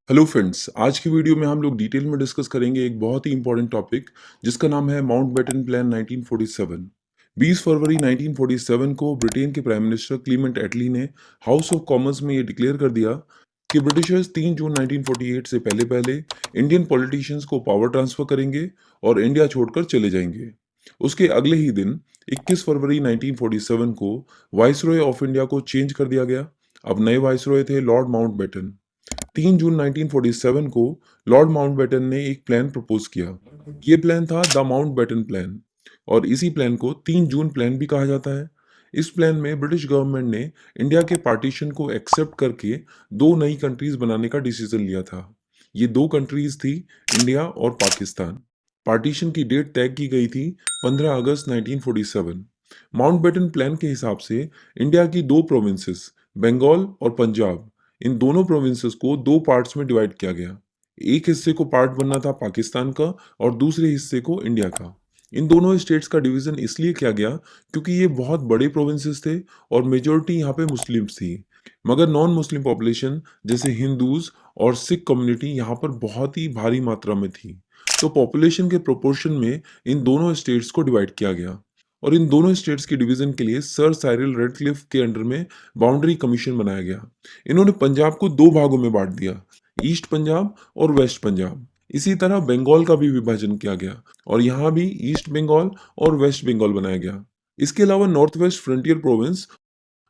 Hello friends, आज की video में हम लोग डिटेल में डिस्कस करेंगे एक बहुत ही इंपॉर्टेंट टॉपिक जिसका नाम है माउंटबेटन प्लान 1947। 20 फरवरी 1947 को ब्रिटेन के प्राइम मिनिस्टर क्लीमेंट एटली ने हाउस ऑफ कॉमन्स में ये डिक्लेयर कर दिया कि ब्रिटिशर्स 3 जून 1948 से पहले पहले इंडियन पॉलिटिशियंस को पावर ट्रांसफर करेंगे और इंडिया छोड़कर चले जाएंगे। उसके अगले ही दिन 21 फरवरी 1947 को वाइसरॉय ऑफ इंडिया को चेंज कर दिया गया। अब नए वाइसरॉय थे लॉर्ड माउंटबेटन। 3 जून 1947 को लॉर्ड माउंटबेटन ने एक प्लान प्रपोज किया। ये प्लान था द माउंटबेटन प्लान और इसी प्लान को 3 जून प्लान भी कहा जाता है। इस प्लान में ब्रिटिश गवर्नमेंट ने इंडिया के पार्टीशन को एक्सेप्ट करके दो नई कंट्रीज बनाने का डिसीजन लिया था। ये दो कंट्रीज थी इंडिया और पाकिस्तान। पार्टीशन की डेट तय की गई थी 15 अगस्त 1947। माउंटबेटन प्लान के हिसाब से इंडिया की दो प्रोविंसेस बंगाल और पंजाब, इन दोनों प्रोविंसेस को दो पार्ट्स में डिवाइड किया गया। एक हिस्से को पार्ट बनना था पाकिस्तान का और दूसरे हिस्से को इंडिया का। इन दोनों स्टेट्स का डिवीजन इसलिए किया गया क्योंकि ये बहुत बड़े प्रोविंसेस थे और मेजोरिटी यहाँ पे मुस्लिम्स थी, मगर नॉन मुस्लिम पॉपुलेशन जैसे हिंदूज और सिख कम्युनिटी यहाँ पर बहुत ही भारी मात्रा में थी। तो पॉपुलेशन के प्रोपोर्शन में इन दोनों स्टेट्स को डिवाइड किया गया और इन दोनों स्टेट्स के डिवीजन के लिए सर साइरिल रेडक्लिफ के अंडर में बाउंड्री कमीशन बनाया गया। इन्होंने पंजाब को दो भागों में बांट दिया, ईस्ट पंजाब और वेस्ट पंजाब। इसी तरह बंगाल का भी विभाजन किया गया और यहाँ भी ईस्ट बंगाल और वेस्ट बंगाल बनाया गया। इसके अलावा नॉर्थ वेस्ट फ्रंटियर प्रोविंस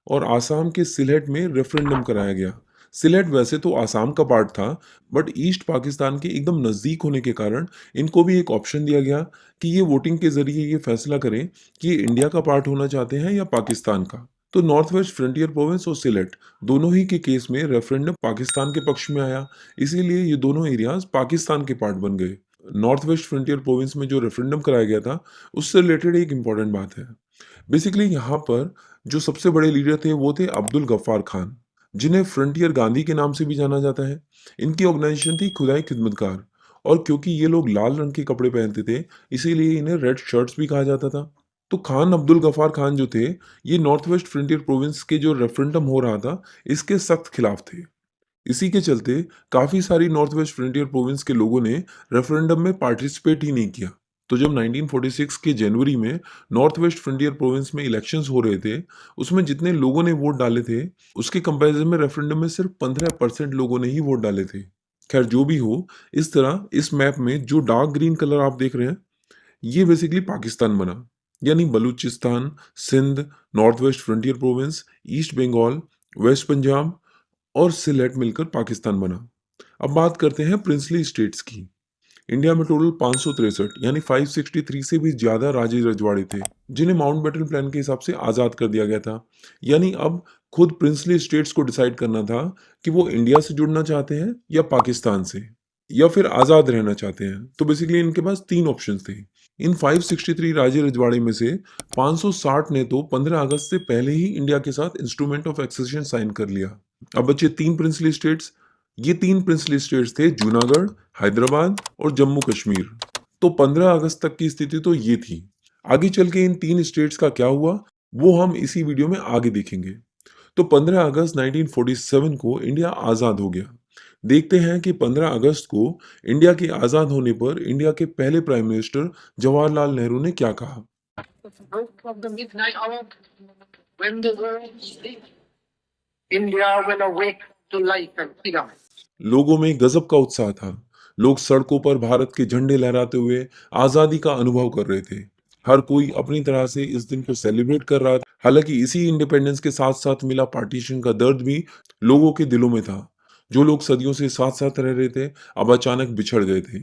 और आसाम के सिलहट में रेफरेंडम कराया गया। सिलहट वैसे तो आसाम का पार्ट था, बट ईस्ट पाकिस्तान के एकदम नज़दीक होने के कारण इनको भी एक ऑप्शन दिया गया कि ये वोटिंग के जरिए ये फैसला करें कि ये इंडिया का पार्ट होना चाहते हैं या पाकिस्तान का। तो नॉर्थ वेस्ट फ्रंटियर प्रोविंस और सिलेट दोनों ही के केस में रेफरेंडम पाकिस्तान के पक्ष में आया, इसीलिए ये दोनों एरियाज पाकिस्तान के पार्ट बन गए। नॉर्थ वेस्ट फ्रंटियर प्रोविंस में जो रेफरेंडम कराया गया था उससे रिलेटेड एक इंपॉर्टेंट बात है। बेसिकली यहाँ पर जो सबसे बड़े लीडर थे वो थे अब्दुल गफ्फार खान, जिन्हें फ्रंटियर गांधी के नाम से भी जाना जाता है। इनकी ऑर्गेनाइजेशन थी खुदाई खिदमतकार और क्योंकि ये लोग लाल रंग के कपड़े पहनते थे इसीलिए इन्हें रेड शर्ट्स भी कहा जाता था। तो खान अब्दुल गफ्फार खान जो थे ये नॉर्थ वेस्ट फ्रंटियर प्रोविंस के जो रेफरेंडम हो रहा था इसके सख्त खिलाफ थे। इसी के चलते काफी सारी नॉर्थ वेस्ट फ्रंटियर प्रोविंस के लोगों ने रेफरेंडम में पार्टिसिपेट ही नहीं किया। तो जब 1946 के जनवरी में नॉर्थ वेस्ट फ्रंटियर प्रोविंस में इलेक्शंस हो रहे थे, उसमें जितने लोगों ने वोट डाले थे उसके कंपैरिजन में रेफरेंडम में सिर्फ 15% लोगों ने ही वोट डाले थे। खैर जो भी हो, इस तरह इस मैप में जो डार्क ग्रीन कलर आप देख रहे हैं ये बेसिकली पाकिस्तान बना, यानी Balochistan, Sindh, north west frontier province, east Bengal, west Punjab और सिलेट मिलकर पाकिस्तान बना। अब बात करते हैं प्रिंसली स्टेट्स की। इंडिया में टोटल 563 यानी 563 से भी ज्यादा राज्य रजवाड़े थे जिन्हें माउंटबेटन प्लान के हिसाब से आजाद कर दिया गया था। यानी अब खुद प्रिंसली स्टेट्स को डिसाइड करना था कि वो इंडिया से जुड़ना चाहते हैं या पाकिस्तान से या फिर आजाद रहना चाहते हैं। तो बेसिकली इनके पास तीन ऑप्शंस थे। इन 563 राज्य रजवाड़े में से 560 ने तो 15 अगस्त से पहले ही इंडिया के साथ इंस्ट्रूमेंट ऑफ एक्सेशन साइन कर लिया। अब बचे तीन प्रिंसली स्टेट्स। ये तीन प्रिंसली स्टेट्स थे जूनागढ़, हैदराबाद और जम्मू कश्मीर। तो 15 अगस्त तक की स्थिति तो ये थी। आगे चल के इन तीन स्टेट्स का क्या हुआ वो हम इसी वीडियो में आगे देखेंगे। तो 15 अगस्त 1947 को इंडिया आज़ाद हो गया। देखते हैं कि 15 अगस्त को इंडिया के आज़ाद होने पर इंडिया के पहले प्राइम मिनिस्टर जवाहरलाल नेहरू ने क्या कहा। Of the midnight hour, when the world sleeps, India will awake to life and freedom. लोगों में गजब का उत्साह था। लोग सड़कों पर भारत के झंडे लहराते हुए आज़ादी का अनुभव कर रहे थे। हर कोई अपनी तरह से इस दिन को सेलिब्रेट कर रहा था। हालांकि इसी इंडिपेंडेंस के साथ साथ मिला पार्टीशन का दर्द भी लोगों के दिलों में था। जो लोग सदियों से साथ साथ रह रहे थे अब अचानक बिछड़ गए थे।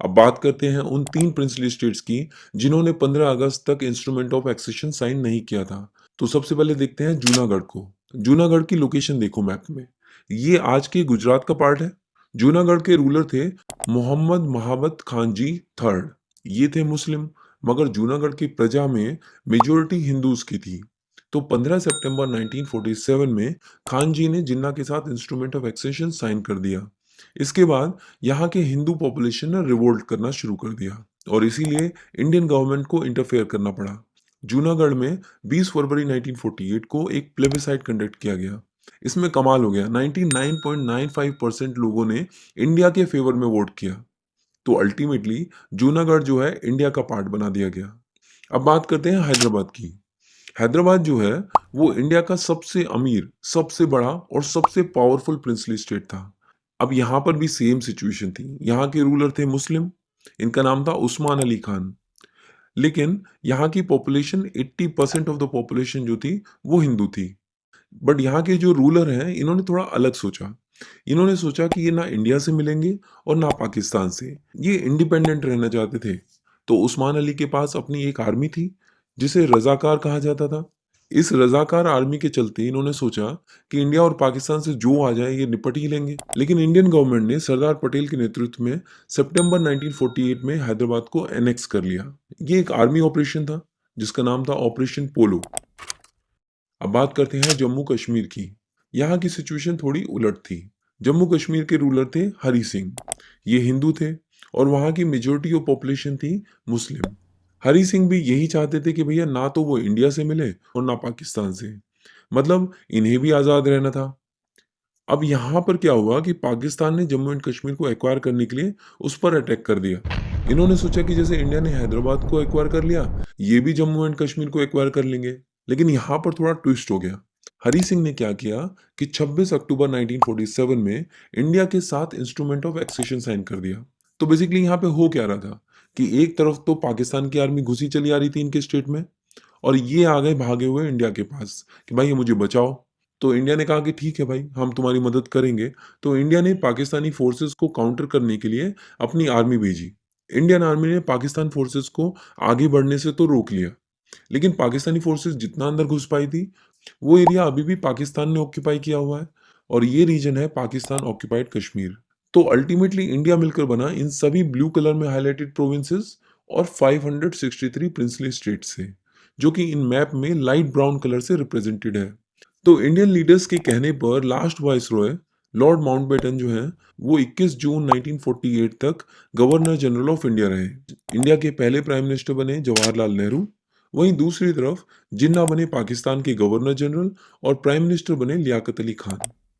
अब बात करते हैं उन तीन प्रिंसली स्टेट्स की जिन्होंने 15 अगस्त तक इंस्ट्रूमेंट ऑफ एक्सेशन साइन नहीं किया था। तो सबसे पहले देखते हैं जूनागढ़ को। जूनागढ़ की लोकेशन देखो मैप में, ये आज के गुजरात का पार्ट है। जूनागढ़ के रूलर थे मोहम्मद महाबत खान जी थर्ड। ये थे मुस्लिम, मगर जूनागढ़ की प्रजा में मेजोरिटी हिंदूज की थी। तो 15 सितंबर 1947 में खान जी ने जिन्ना के साथ इंस्ट्रूमेंट ऑफ एक्सेशन साइन कर दिया। इसके बाद यहाँ के हिंदू पॉपुलेशन ने रिवोल्ट करना शुरू कर दिया और इसीलिए इंडियन गवर्नमेंट को इंटरफेयर करना पड़ा। जूनागढ़ में 20 फरवरी 1948 को एक प्लेबिसाइट कंडक्ट किया गया इसमें कमाल हो गया, 99.95% लोगों ने इंडिया के फेवर में वोट किया। तो अल्टीमेटली जूनागढ़ जो है इंडिया का पार्ट बना दिया गया। अब बात करते हैं हैदराबाद की। हैदराबाद जो है वो इंडिया का सबसे अमीर, सबसे बड़ा और सबसे पावरफुल प्रिंसली स्टेट था। अब यहाँ पर भी सेम सिचुएशन थी। यहाँ के रूलर थे मुस्लिम, इनका नाम था उस्मान अली खान। लेकिन यहाँ की पॉपुलेशन 80% ऑफ द पॉपुलेशन जो थी वो हिंदू थी। बट यहाँ के जो रूलर हैं इन्होंने थोड़ा अलग सोचा। इन्होंने सोचा कि ये ना इंडिया से मिलेंगे और ना पाकिस्तान से, ये इंडिपेंडेंट रहना चाहते थे। तो उस्मान अली के पास अपनी एक आर्मी थी जिसे रजाकार कहा जाता था। इस रजाकार आर्मी के चलते इन्होंने सोचा कि इंडिया और पाकिस्तान से जो आ जाए ये निपट ही लेंगे। लेकिन इंडियन गवर्नमेंट ने सरदार पटेल के नेतृत्व में सितंबर 1948 में हैदराबाद को एनेक्स कर लिया। ये एक आर्मी ऑपरेशन था जिसका नाम था ऑपरेशन पोलो। अब बात करते हैं जम्मू कश्मीर की। यहाँ की सिचुएशन थोड़ी उलट थी। जम्मू कश्मीर के रूलर थे हरी सिंह। ये हिंदू थे और वहाँ की मेजोरिटी ऑफ पॉपुलेशन थी मुस्लिम। हरी सिंह भी यही चाहते थे कि भैया ना तो वो इंडिया से मिले और ना पाकिस्तान से, मतलब इन्हें भी आज़ाद रहना था। अब यहाँ पर क्या हुआ कि पाकिस्तान ने जम्मू एंड कश्मीर को एक्वायर करने के लिए उस पर अटैक कर दिया। इन्होंने सोचा कि जैसे इंडिया ने हैदराबाद को एक्वायर कर लिया, ये भी जम्मू एंड कश्मीर को एक्वायर कर लेंगे। लेकिन यहाँ पर थोड़ा ट्विस्ट हो गया। हरी सिंह ने क्या किया कि 26 अक्टूबर 1947 में इंडिया के साथ इंस्ट्रूमेंट ऑफ एक्सेशन साइन कर दिया। तो बेसिकली यहाँ पे हो क्या रहा था कि एक तरफ तो पाकिस्तान की आर्मी घुसी चली आ रही थी इनके स्टेट में, और ये आ गए भागे हुए इंडिया के पास कि भाई ये मुझे बचाओ। तो इंडिया ने कहा कि ठीक है भाई, हम तुम्हारी मदद करेंगे। तो इंडिया ने पाकिस्तानी फोर्सेस को काउंटर करने के लिए अपनी आर्मी भेजी। इंडियन आर्मी ने पाकिस्तान फोर्सेस को आगे बढ़ने से तो रोक लिया, लेकिन पाकिस्तानी फोर्सेस जितना अंदर घुस पाई थी वो एरिया अभी भी पाकिस्तान ने ऑक्यूपाई किया हुआ है, और ये रीजन है पाकिस्तान ऑक्यूपाइड कश्मीर। तो अल्टीमेटली इंडिया मिलकर बना इन सभी ब्लू कलर में हाईलाइटेड प्रोविंसेस और 563 प्रिंसली स्टेट से, जो कि इन मैप में लाइट ब्राउन कलर से रिप्रेजेंटेड है। तो इंडियन लीडर्स के कहने पर लास्ट वाइसरॉय लॉर्ड माउंटबेटन जो हैं वो 21 जून 1948 तक गवर्नर जनरल ऑफ इंडिया रहे। इंडिया के पहले प्राइम मिनिस्टर बने जवाहरलाल नेहरू। वहीं दूसरी तरफ जिन्ना बने पाकिस्तान के गवर्नर जनरल और प्राइम मिनिस्टर बने लियाकत अली खान।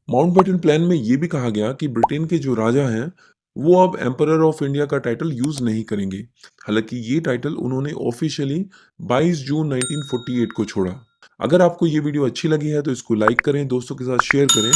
माउंटबेटन प्लान में ये भी कहा गया कि ब्रिटेन के जो राजा हैं वो अब एम्परर ऑफ इंडिया का टाइटल यूज नहीं करेंगे। हालांकि ये टाइटल उन्होंने ऑफिशियली 22 जून 1948 को छोड़ा। अगर आपको ये वीडियो अच्छी लगी है तो इसको लाइक करें, दोस्तों के साथ शेयर करें